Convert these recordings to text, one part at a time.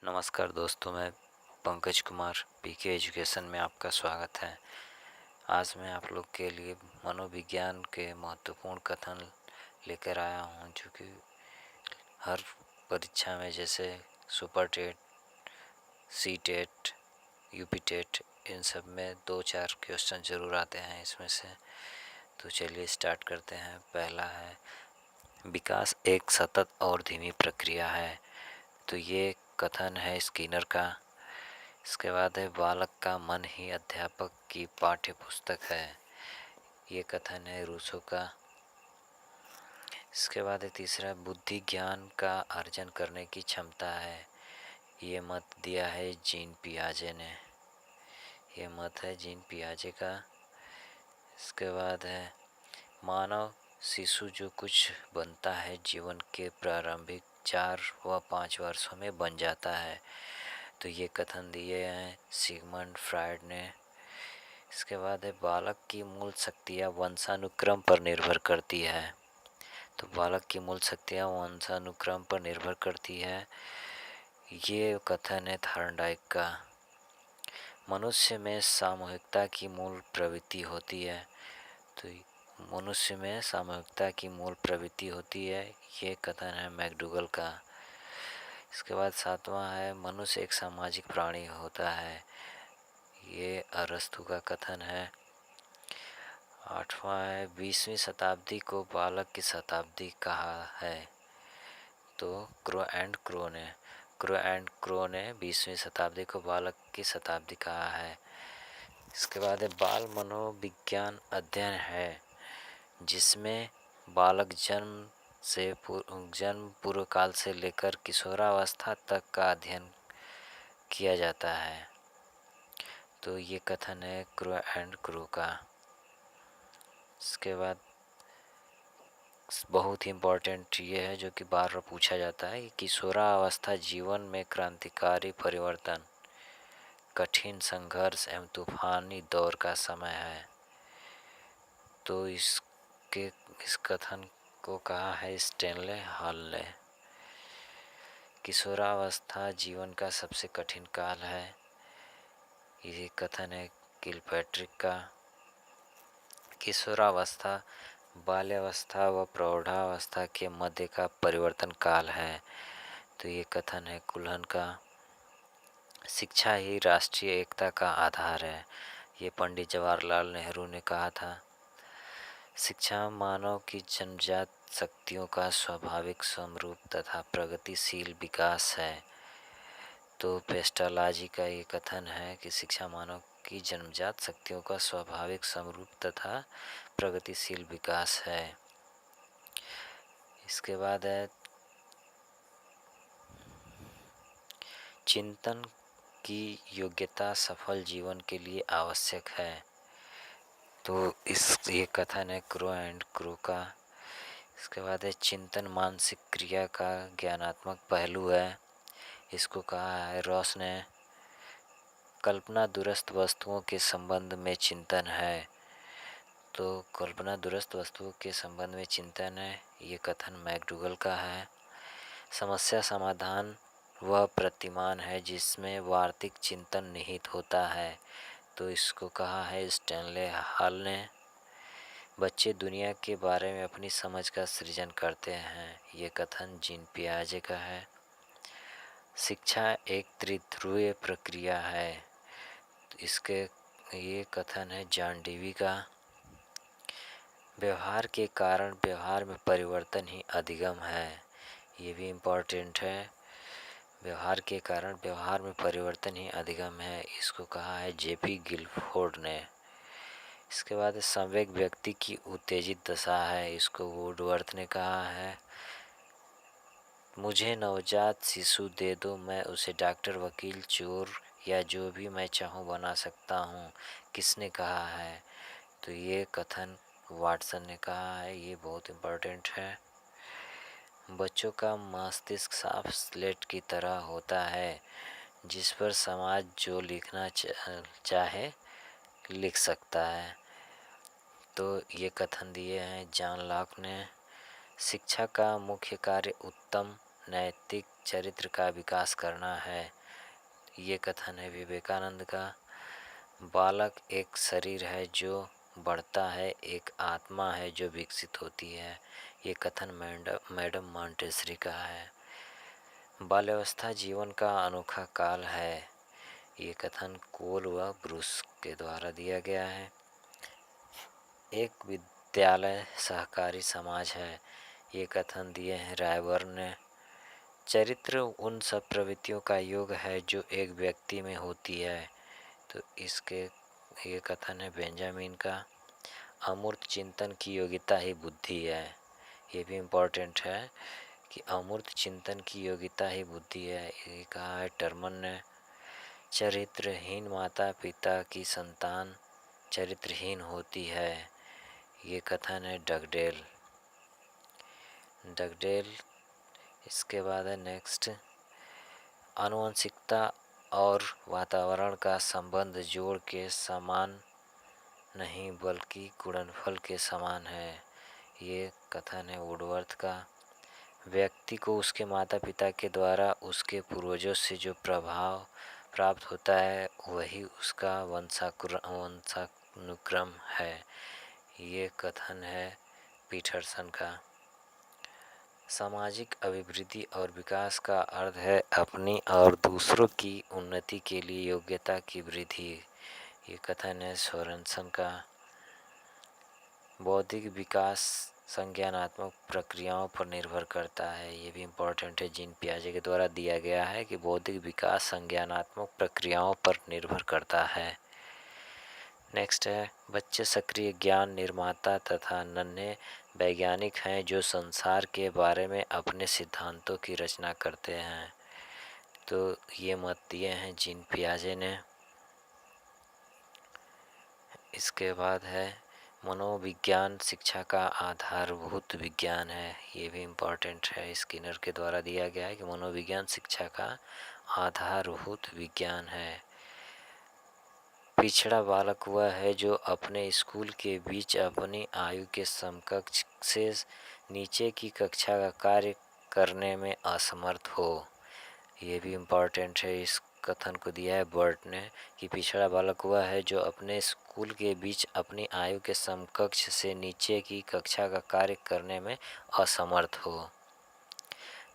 नमस्कार दोस्तों, मैं पंकज कुमार पीके एजुकेशन में आपका स्वागत है। आज मैं आप लोग के लिए मनोविज्ञान के महत्वपूर्ण कथन लेकर आया हूं, जो कि हर परीक्षा में जैसे super TET, C TET, UP TET, इन सब में 2-4 क्वेश्चन ज़रूर आते हैं इसमें से। तो चलिए स्टार्ट करते हैं। पहला है, विकास एक सतत और धीमी प्रक्रिया है। तो ये कथन है स्किनर का। इसके बाद है, बालक का मन ही अध्यापक की पाठ्य पुस्तक है। ये कथन है रूसो का। इसके बाद है तीसरा, बुद्धि ज्ञान का अर्जन करने की क्षमता है। ये मत दिया है जीन पियाजे ने। ये मत है जीन पियाजे का। इसके बाद है, मानव शिशु जो कुछ बनता है जीवन के प्रारंभिक 4 व 5 वर्षों में बन जाता है। तो ये कथन दिए हैं सिगमंड फ्रायड ने। इसके बाद है, बालक की मूल शक्तियाँ वंशानुक्रम पर निर्भर करती है। तो बालक की मूल शक्तियाँ वंशानुक्रम पर निर्भर करती है। ये कथन है थॉर्नडाइक का। मनुष्य में सामूहिकता की मूल प्रवृत्ति होती है। तो मनुष्य में सामूहिकता की मूल प्रवृत्ति होती है। ये कथन है मैकडूगल का। इसके बाद 7वां है, मनुष्य एक सामाजिक प्राणी होता है। ये अरस्तु का कथन है। 8वां है, 20वीं शताब्दी को बालक की शताब्दी कहा है। तो क्रो एंड क्रो ने 20वीं शताब्दी को बालक की शताब्दी कहा है। इसके बाद है, बाल मनोविज्ञान अध्ययन है जिसमें बालक जन्म पूर्व काल से लेकर किशोरावस्था तक का अध्ययन किया जाता है। तो ये कथन है क्रो एंड क्रो का। इसके बाद बहुत ही इम्पोर्टेंट ये है, जो कि बार बार पूछा जाता है कि किशोरावस्था जीवन में क्रांतिकारी परिवर्तन, कठिन संघर्ष एवं तूफानी दौर का समय है। तो इस कथन को कहा है स्टैनले हॉल ने। किशोरावस्था जीवन का सबसे कठिन काल है। ये कथन है किलपैट्रिक का। किशोरावस्था बाल्यावस्था व प्रौढ़ावस्था के मध्य का परिवर्तन काल है। तो ये कथन है कुल्हन का। शिक्षा ही राष्ट्रीय एकता का आधार है। ये पंडित जवाहरलाल नेहरू ने कहा था। शिक्षा मानव की जन्मजात शक्तियों का स्वाभाविक समरूप तथा प्रगतिशील विकास है। तो पेस्टालॉजी का ये कथन है कि शिक्षा मानव की जन्मजात शक्तियों का स्वाभाविक समरूप तथा प्रगतिशील विकास है। इसके बाद है, चिंतन की योग्यता सफल जीवन के लिए आवश्यक है। तो ये कथन है क्रो एंड क्रो का। इसके बाद है, चिंतन मानसिक क्रिया का ज्ञानात्मक पहलू है। इसको कहा है रॉस ने। कल्पना दुरस्त वस्तुओं के संबंध में चिंतन है। तो कल्पना दुरस्त वस्तुओं के संबंध में चिंतन है। ये कथन मैकडूगल का है। समस्या समाधान वह प्रतिमान है जिसमें वार्तिक चिंतन निहित होता है। तो इसको कहा है स्टैनले हॉल ने। बच्चे दुनिया के बारे में अपनी समझ का सृजन करते हैं। ये कथन जीन पियाजे का है। शिक्षा एक त्रिध्रुवीय प्रक्रिया है। इसके ये कथन है जॉन डीवी का। व्यवहार के कारण व्यवहार में परिवर्तन ही अधिगम है। ये भी इम्पोर्टेंट है। व्यवहार के कारण व्यवहार में परिवर्तन ही अधिगम है। इसको कहा है जेपी गिलफोर्ड ने। इसके बाद संवेग व्यक्ति की उत्तेजित दशा है। इसको वुडवर्थ ने कहा है। मुझे नवजात शिशु दे दो, मैं उसे डॉक्टर, वकील, चोर या जो भी मैं चाहूँ बना सकता हूँ। किसने कहा है? तो ये कथन वाटसन ने कहा है। ये बहुत इम्पोर्टेंट है। बच्चों का मस्तिष्क साफ स्लेट की तरह होता है जिस पर समाज जो लिखना चाहे लिख सकता है। तो ये कथन दिए हैं जॉन लॉक ने। शिक्षा का मुख्य कार्य उत्तम नैतिक चरित्र का विकास करना है। ये कथन है विवेकानंद का। बालक एक शरीर है जो बढ़ता है, एक आत्मा है जो विकसित होती है। ये कथन मैडम मॉन्टेसरी का है। बाल्यावस्था जीवन का अनोखा काल है। ये कथन कोल व ब्रूस के द्वारा दिया गया है। एक विद्यालय सहकारी समाज है। ये कथन दिए हैं रायबर्न ने। चरित्र उन सब प्रवृत्तियों का योग है जो एक व्यक्ति में होती है। तो इसके ये कथन है बेंजामिन का। अमूर्त चिंतन की योग्यता ही बुद्धि है। ये भी इम्पोर्टेंट है कि अमूर्त चिंतन की योग्यता ही बुद्धि है। ये कहा है टर्मन ने। चरित्रहीन माता पिता की संतान चरित्रहीन होती है। ये कथन है डगडेल। इसके बाद है नेक्स्ट, आनुवंशिकता और वातावरण का संबंध जोड़ के समान नहीं बल्कि गुणनफल के समान है। ये कथन है वुडवर्थ का। व्यक्ति को उसके माता पिता के द्वारा उसके पूर्वजों से जो प्रभाव प्राप्त होता है वही उसका वंशानुक्रम है। ये कथन है पीटरसन का। सामाजिक अभिवृद्धि और विकास का अर्थ है अपनी और दूसरों की उन्नति के लिए योग्यता की वृद्धि। ये कथन है सोरेनसन का। बौद्धिक विकास संज्ञानात्मक प्रक्रियाओं पर निर्भर करता है। ये भी इम्पोर्टेंट है, जीन पियाजे के द्वारा दिया गया है कि बौद्धिक विकास संज्ञानात्मक प्रक्रियाओं पर निर्भर करता है। नेक्स्ट है बच्चे सक्रिय ज्ञान निर्माता तथा नन्हे वैज्ञानिक हैं जो संसार के बारे में अपने सिद्धांतों की रचना करते हैं। तो ये मत दिए हैं जीन पियाजे ने। इसके बाद है मनोविज्ञान शिक्षा का आधारभूत विज्ञान है। ये भी इम्पोर्टेंट है, स्किनर के द्वारा दिया गया है कि मनोविज्ञान शिक्षा का आधारभूत विज्ञान है। पिछड़ा बालक वह है जो अपने स्कूल के बीच अपनी आयु के समकक्ष से नीचे की कक्षा का कार्य करने में असमर्थ हो। ये भी इम्पोर्टेंट है, इस कथन को दिया है बर्ट ने कि पिछड़ा बालक वह है जो अपने स्कूल के बीच अपनी आयु के समकक्ष से नीचे की कक्षा का कार्य करने में असमर्थ हो।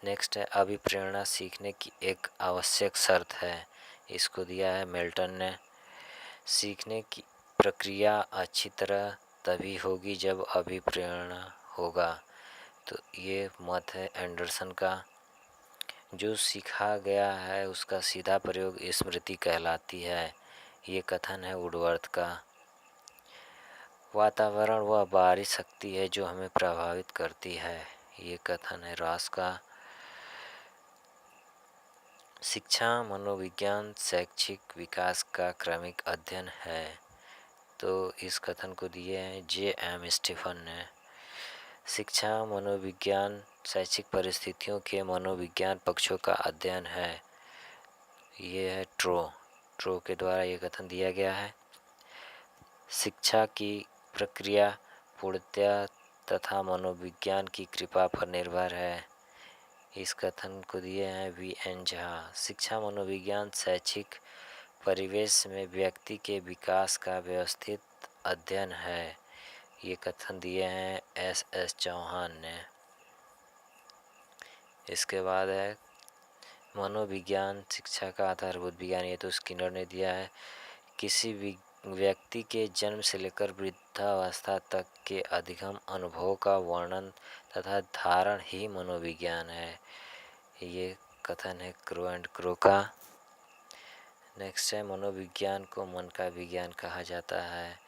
नेक्स्ट है अभिप्रेरणा सीखने की एक आवश्यक शर्त है। इसको दिया है मिल्टन ने। सीखने की प्रक्रिया अच्छी तरह तभी होगी जब अभिप्रेरणा होगा। तो ये मत है एंडरसन का। जो सीखा गया है उसका सीधा प्रयोग स्मृति कहलाती है। ये कथन है वुडवर्थ का। वातावरण वह बाहरी शक्ति है जो हमें प्रभावित करती है। ये कथन है रॉस का। शिक्षा मनोविज्ञान शैक्षिक विकास का क्रमिक अध्ययन है। तो इस कथन को दिए हैं J.M. स्टीफन ने। शिक्षा मनोविज्ञान शैक्षिक परिस्थितियों के मनोविज्ञान पक्षों का अध्ययन है। ये है ट्रो के द्वारा ये कथन दिया गया है। शिक्षा की प्रक्रिया पूर्णतया तथा मनोविज्ञान की कृपा पर निर्भर है। इस कथन को दिए हैं V.N. झा। शिक्षा मनोविज्ञान शैक्षिक परिवेश में व्यक्ति के विकास का व्यवस्थित अध्ययन है। ये कथन दिए हैं S.S. चौहान ने। इसके बाद है मनोविज्ञान शिक्षा का आधारभूत विज्ञान। ये तो स्किनर ने दिया है। किसी व्यक्ति के जन्म से लेकर वृद्धावस्था तक के अधिगम अनुभव का वर्णन तथा धारण ही मनोविज्ञान है। ये कथन है क्रो का। नेक्स्ट है मनोविज्ञान को मन का विज्ञान कहा जाता है।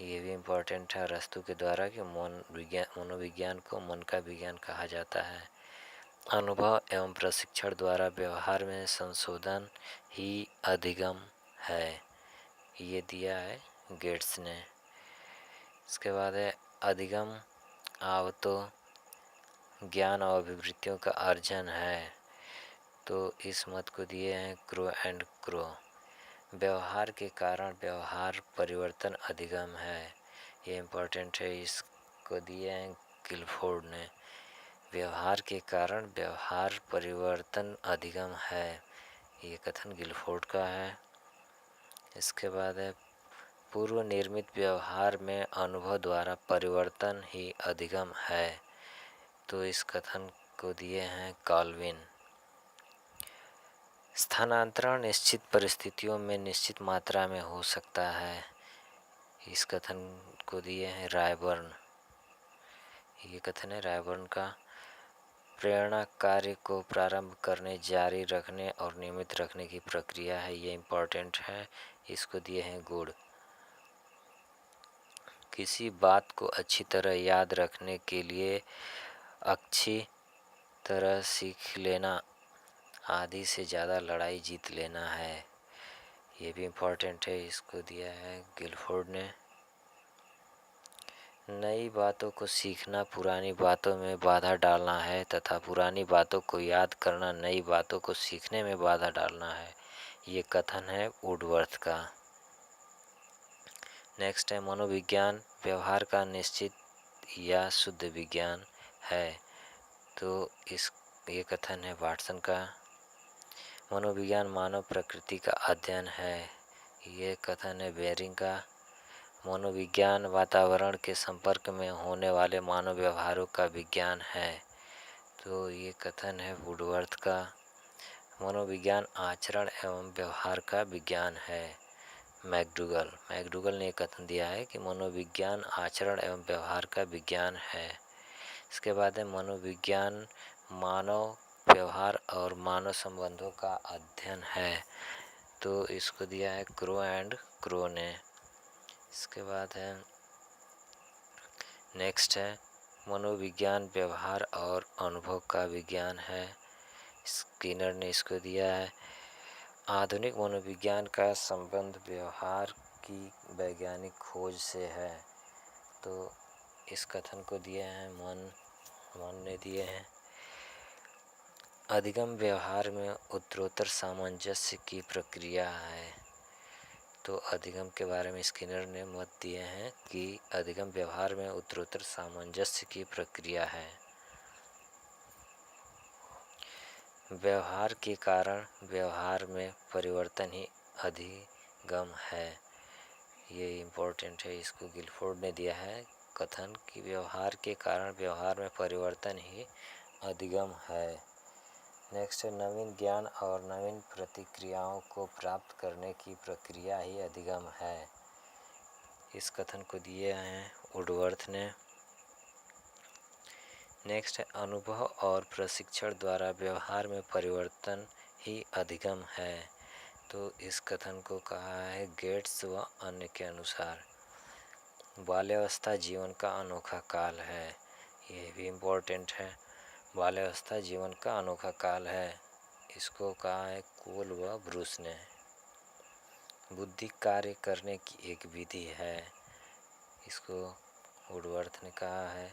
ये भी इम्पोर्टेंट है अरस्तु के द्वारा कि मनोविज्ञान को मन का विज्ञान कहा जाता है। अनुभव एवं प्रशिक्षण द्वारा व्यवहार में संशोधन ही अधिगम है। ये दिया है गेट्स ने। इसके बाद है अधिगम आवतो ज्ञान और अभिवृत्तियों का अर्जन है। तो इस मत को दिए हैं क्रो। व्यवहार के कारण व्यवहार परिवर्तन अधिगम है। ये इम्पोर्टेंट है, इसको दिए हैं गिलफोर्ड ने। व्यवहार के कारण व्यवहार परिवर्तन अधिगम है। ये कथन गिलफोर्ड का है। इसके बाद है पूर्व निर्मित व्यवहार में अनुभव द्वारा परिवर्तन ही अधिगम है। तो इस कथन को दिए हैं कॉल्विन। स्थानांतरण निश्चित परिस्थितियों में निश्चित मात्रा में हो सकता है। इस कथन को दिए हैं रायबर्न। ये कथन है रायबर्न का। प्रेरणा कार्य को प्रारंभ करने, जारी रखने और नियमित रखने की प्रक्रिया है। ये इम्पोर्टेंट है। इसको दिए हैं गुड। किसी बात को अच्छी तरह याद रखने के लिए अच्छी तरह सीख लेना आधी से ज़्यादा लड़ाई जीत लेना है। ये भी इम्पोर्टेंट है। इसको दिया है गिलफोर्ड ने। नई बातों को सीखना पुरानी बातों में बाधा डालना है तथा पुरानी बातों को याद करना नई बातों को सीखने में बाधा डालना है। ये कथन है वुडवर्थ का। नेक्स्ट है मनोविज्ञान व्यवहार का निश्चित या शुद्ध विज्ञान है। तो ये कथन है वाटसन का। मनोविज्ञान मानव प्रकृति का अध्ययन है। ये कथन है बेरिंग का। मनोविज्ञान वातावरण के संपर्क में होने वाले मानव व्यवहारों का विज्ञान है। तो ये कथन है वुडवर्थ का। मनोविज्ञान आचरण एवं व्यवहार का विज्ञान है। मैकडूगल ने कथन दिया है कि मनोविज्ञान आचरण एवं व्यवहार का विज्ञान है। इसके बाद है मनोविज्ञान मानव व्यवहार और मानव संबंधों का अध्ययन है। तो इसको दिया है क्रो ने। इसके बाद है नेक्स्ट है मनोविज्ञान व्यवहार और अनुभव का विज्ञान है। स्किनर ने इसको दिया है। आधुनिक मनोविज्ञान का संबंध व्यवहार की वैज्ञानिक खोज से है। तो इस कथन को दिए हैं मन ने दिए हैं। अधिगम व्यवहार में उत्तरोत्तर सामंजस्य की प्रक्रिया है। तो अधिगम के बारे में स्किनर ने मत दिए हैं कि अधिगम व्यवहार में उत्तरोत्तर सामंजस्य की प्रक्रिया है। व्यवहार के कारण व्यवहार में परिवर्तन ही अधिगम है। ये इम्पोर्टेंट है। इसको गिलफोर्ड ने दिया है कथन कि व्यवहार के कारण व्यवहार में परिवर्तन ही अधिगम है। नेक्स्ट है नवीन ज्ञान और नवीन प्रतिक्रियाओं को प्राप्त करने की प्रक्रिया ही अधिगम है। इस कथन को दिए हैं वुडवर्थ ने। नेक्स्ट है अनुभव और प्रशिक्षण द्वारा व्यवहार में परिवर्तन ही अधिगम है। तो इस कथन को कहा है गेट्स व अन्य के अनुसार। बाल्यावस्था जीवन का अनोखा काल है। ये भी इम्पोर्टेंट है। बाल्यावस्था जीवन का अनोखा काल है। इसको कहा है कोल व ब्रूस ने। बुद्धि कार्य करने की एक विधि है। इसको वुडवर्थ ने कहा है।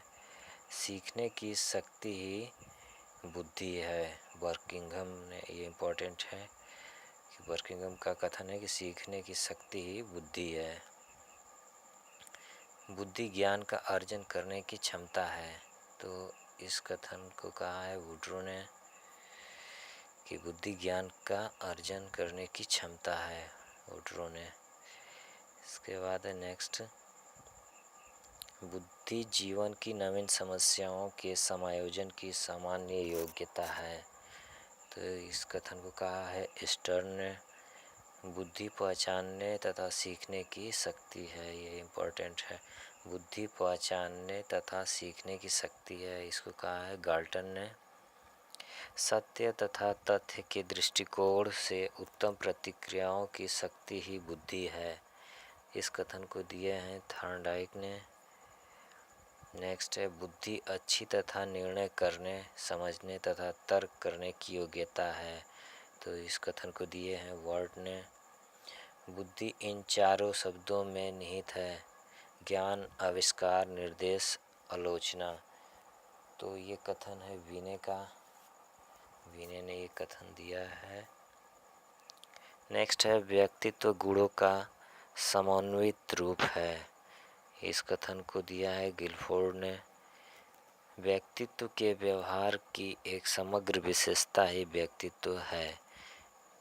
सीखने की शक्ति ही बुद्धि है। बर्किंघम ने। ये इम्पोर्टेंट है कि बर्किंघम का कथन है कि सीखने की शक्ति ही बुद्धि है। बुद्धि ज्ञान का अर्जन करने की क्षमता है। तो इस कथन को कहा है वुड्रो ने कि बुद्धि ज्ञान का अर्जन करने की क्षमता है। वुड्रो ने। इसके बाद है नेक्स्ट बुद्धि जीवन की नवीन समस्याओं के समायोजन की सामान्य योग्यता है। तो इस कथन को कहा है स्टर्न ने। बुद्धि पहचानने तथा सीखने की शक्ति है। ये इम्पोर्टेंट है। बुद्धि पहचानने तथा सीखने की शक्ति है। इसको कहा है गाल्टन ने। सत्य तथा तथ्य के दृष्टिकोण से उत्तम प्रतिक्रियाओं की शक्ति ही बुद्धि है। इस कथन को दिए हैं थॉर्नडाइक ने। नेक्स्ट है बुद्धि अच्छी तथा निर्णय करने, समझने तथा तर्क करने की योग्यता है। तो इस कथन को दिए हैं वर्ड ने। बुद्धि इन चारों शब्दों में निहित है। ज्ञान, आविष्कार, निर्देश, आलोचना। तो ये कथन है विने का। विने ने ये कथन दिया है। नेक्स्ट है व्यक्तित्व गुणों का समन्वित रूप है। इस कथन को दिया है गिलफोर्ड ने। व्यक्तित्व के व्यवहार की एक समग्र विशेषता ही व्यक्तित्व है।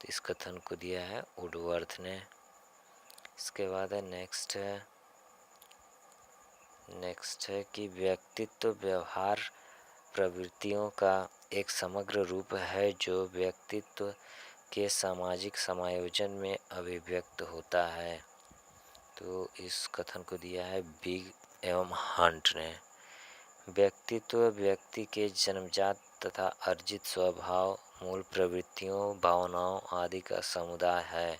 तो इस कथन को दिया है वुडवर्थ ने। इसके बाद है नेक्स्ट है कि व्यक्तित्व व्यवहार प्रवृत्तियों का एक समग्र रूप है जो व्यक्तित्व के सामाजिक समायोजन में अभिव्यक्त होता है। तो इस कथन को दिया है बिग एवं हंट ने। व्यक्तित्व व्यक्ति के जन्मजात तथा अर्जित स्वभाव, मूल प्रवृत्तियों, भावनाओं आदि का समुदाय है।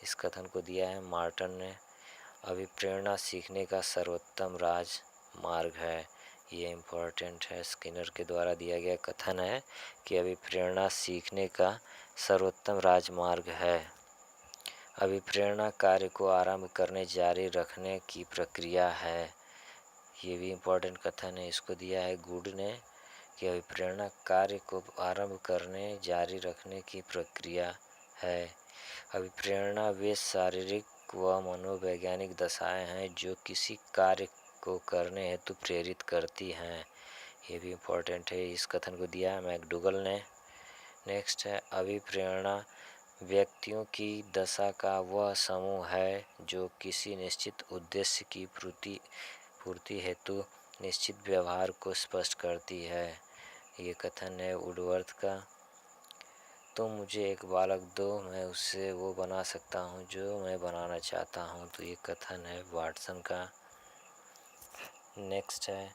इस कथन को दिया है मार्टन ने। अभिप्रेरणा सीखने का सर्वोत्तम राजमार्ग है। ये इम्पोर्टेंट है, स्किनर के द्वारा दिया गया कथन है कि अभिप्रेरणा सीखने का सर्वोत्तम राजमार्ग है। अभिप्रेरणा कार्य को आरंभ करने जारी रखने की प्रक्रिया है। ये भी इम्पोर्टेंट कथन है, इसको दिया है गुड ने कि अभिप्रेरणा कार्य को आरंभ करने जारी रखने की प्रक्रिया है। अभिप्रेरणा वे शारीरिक व मनोवैज्ञानिक दशाएं हैं जो किसी कार्य को करने हेतु प्रेरित करती हैं। ये भी इम्पोर्टेंट है, इस कथन को दिया है मैकडूगल ने। नेक्स्ट है अभिप्रेरणा व्यक्तियों की दशा का वह समूह है जो किसी निश्चित उद्देश्य की पूर्ति हेतु निश्चित व्यवहार को स्पष्ट करती है। ये कथन है वुडवर्थ का। तुम मुझे एक बालक दो, मैं उससे वो बना सकता हूँ जो मैं बनाना चाहता हूँ। तो ये कथन है वाटसन का। नेक्स्ट है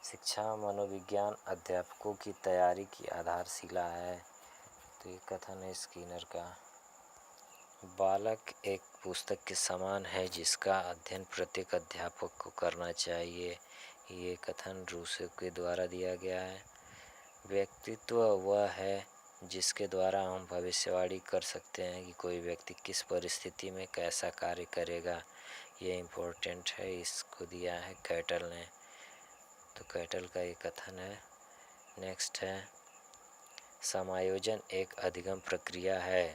शिक्षा मनोविज्ञान अध्यापकों की तैयारी की आधारशिला है। तो ये कथन है स्किनर का। बालक एक पुस्तक के समान है जिसका अध्ययन प्रत्येक अध्यापक को करना चाहिए। ये कथन रूसो के द्वारा दिया गया है। व्यक्तित्व वह है जिसके द्वारा हम भविष्यवाणी कर सकते हैं कि कोई व्यक्ति किस परिस्थिति में कैसा कार्य करेगा। ये इम्पोर्टेंट है, इसको दिया है कैटल ने। तो कैटल का ये कथन है। नेक्स्ट है समायोजन एक अधिगम प्रक्रिया है।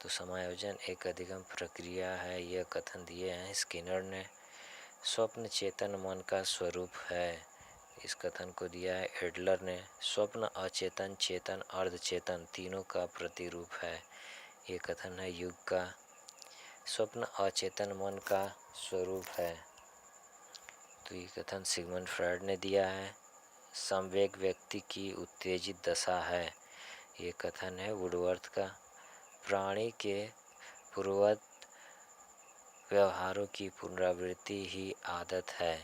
तो समायोजन एक अधिगम प्रक्रिया है, यह कथन दिए हैं स्किनर ने। स्वप्न चेतन मन का स्वरूप है। इस कथन को दिया है एडलर ने। स्वप्न अचेतन, चेतन, अर्धचेतन तीनों का प्रतिरूप है। ये कथन है युग का। स्वप्न अचेतन मन का स्वरूप है। तो ये कथन सिगमंड फ्रॉइड ने दिया है। संवेग व्यक्ति की उत्तेजित दशा है। ये कथन है वुडवर्थ का। प्राणी के पूर्ववत व्यवहारों की पुनरावृत्ति ही आदत है।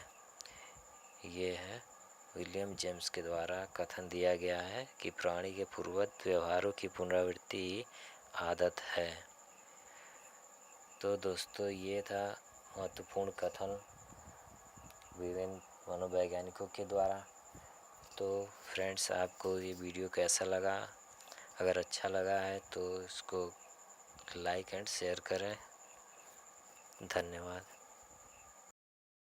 ये है विलियम जेम्स के द्वारा कथन दिया गया है कि प्राणी के पूर्ववत व्यवहारों की पुनरावृत्ति ही आदत है। तो दोस्तों ये था महत्वपूर्ण कथन विभिन्न मनोवैज्ञानिकों के द्वारा। तो फ्रेंड्स आपको ये वीडियो कैसा लगा? अगर अच्छा लगा है तो इसको लाइक एंड शेयर करें। धन्यवाद।